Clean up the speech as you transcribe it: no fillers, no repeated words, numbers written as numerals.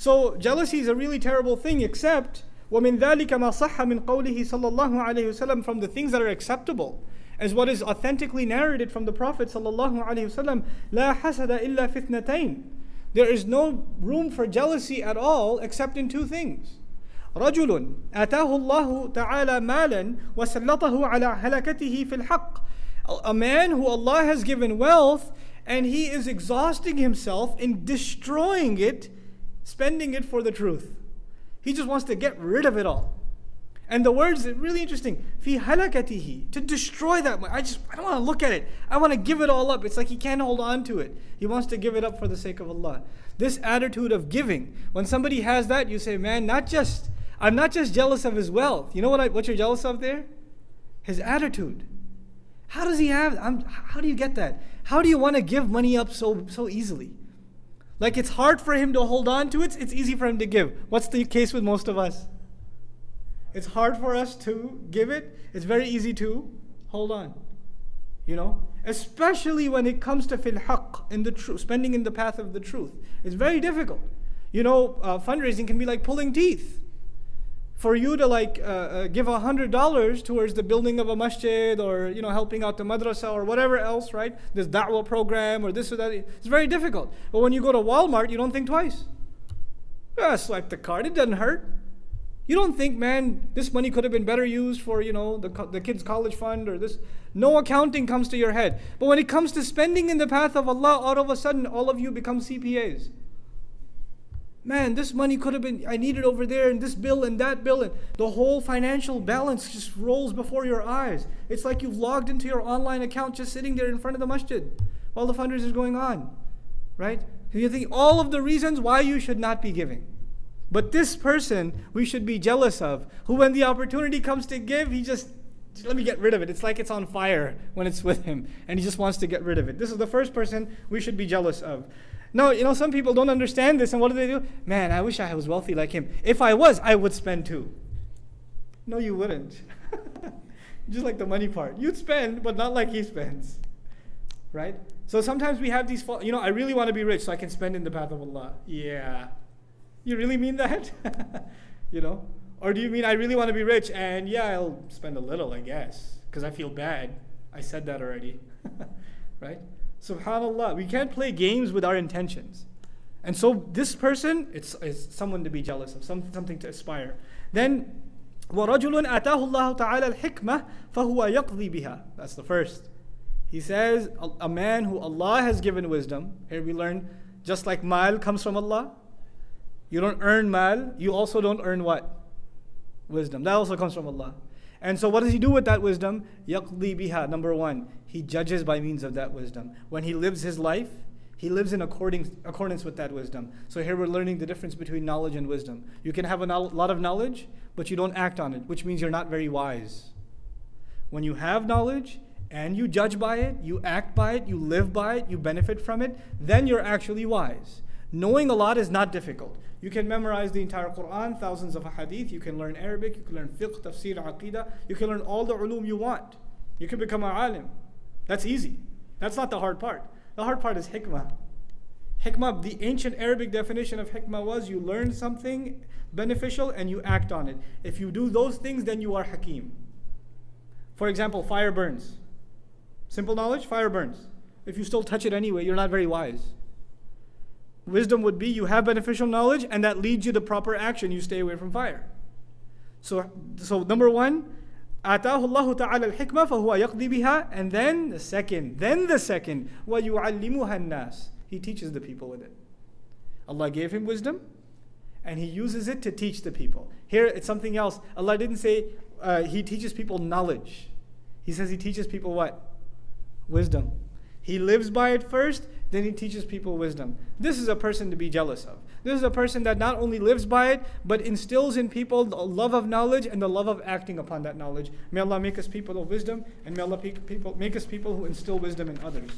So jealousy is a really terrible thing, except وَمِن ذَلِكَ مَا صَحَّ مِن قَوْلِهِ صَلَّى اللَّهُ عَلَيْهِ وسلم, from the things that are acceptable, as what is authentically narrated from the Prophet sallallahu alaihi wasallam, لا حسد إلا في اثنتين. There is no room for jealousy at all except in two things. رجل آتاه الله تعالى مالا وسلطه على هلكته في الحق. A man who Allah has given wealth and he is exhausting himself in destroying it, spending it for the truth. He just wants to get rid of it all. And the words are really interesting. في هلكته, to destroy that. I don't want to look at it. I want to give it all up. It's like he can't hold on to it. He wants to give it up for the sake of Allah. This attitude of giving, when somebody has that, you say, man, I'm not just jealous of his wealth. You know what you're jealous of there? His attitude. How does he have? How do you get that? How do you want to give money up so easily? Like it's hard for him to hold on to it. It's easy for him to give. What's the case with most of us? It's hard for us to give it. It's very easy to hold on. You know, especially when it comes to fil haqq, in the truth, spending in the path of the truth. It's very difficult. You know, fundraising can be like pulling teeth. For you to give $100 towards the building of a masjid, or helping out the madrasa or whatever else, right? This da'wah program or this or that, it's very difficult. But when you go to Walmart, you don't think twice. Swipe the card, it doesn't hurt. You don't think, man, this money could have been better used for the kids' college fund or this. No accounting comes to your head. But when it comes to spending in the path of Allah, all of a sudden all of you become CPAs. Man, this money could have been, I need it over there, and this bill and that bill, and the whole financial balance just rolls before your eyes. It's like you've logged into your online account just sitting there in front of the masjid while the fundraiser is going on, right? And you think all of the reasons why you should not be giving. But this person we should be jealous of, who when the opportunity comes to give, he just let me get rid of it. It's like it's on fire when it's with him, and he just wants to get rid of it. This is the first person we should be jealous of. No, some people don't understand this, and what do? Man, I wish I was wealthy like him. If I was, I would spend too. No, you wouldn't. Just like the money part. You'd spend, but not like he spends. Right? So sometimes we have these, I really want to be rich so I can spend in the path of Allah. Yeah. You really mean that? Or do you mean I really want to be rich and yeah, I'll spend a little, I guess, because I feel bad. I said that already. Right? SubhanAllah, we can't play games with our intentions. And so this person, it's someone to be jealous of, something to aspire. Then, وَرَجُلٌ آتَاهُ اللَّهُ تَعَالَى الْحِكْمَةِ فَهُوَ يَقْضِي بِهَا. That's the first. He says, a man who Allah has given wisdom. Here we learn, just like mal comes from Allah. You don't earn mal, you also don't earn what? Wisdom. That also comes from Allah. And so what does he do with that wisdom? يَقْضِي بِهَا. Number one, he judges by means of that wisdom. When he lives his life, he lives in accordance with that wisdom. So here we're learning the difference between knowledge and wisdom. You can have a lot of knowledge, but you don't act on it, which means you're not very wise. When you have knowledge and you judge by it, you act by it, you live by it, you benefit from it, then you're actually wise. Knowing a lot is not difficult. You can memorize the entire Quran, thousands of hadith, you can learn Arabic, you can learn fiqh, tafsir, aqidah, you can learn all the ulum you want. You can become an alim. That's easy. That's not the hard part. The hard part is hikmah. Hikmah, the ancient Arabic definition of hikmah was you learn something beneficial and you act on it. If you do those things, then you are hakim. For example, fire burns. Simple knowledge, fire burns. If you still touch it anyway, you're not very wise. Wisdom would be you have beneficial knowledge and that leads you to proper action. You stay away from fire. So number one, آتاه الله تعالى الحكمة فهو يقضي بها. And then the second, وَيُعَلِّمُهَا النَّاسِ. He teaches the people with it. Allah gave him wisdom and he uses it to teach the people. Here it's something else. Allah didn't say he teaches people knowledge. He says he teaches people what? Wisdom. He lives by it first, then he teaches people wisdom. This is a person to be jealous of. This is a person that not only lives by it, but instills in people the love of knowledge and the love of acting upon that knowledge. May Allah make us people of wisdom, and may Allah make us people who instill wisdom in others.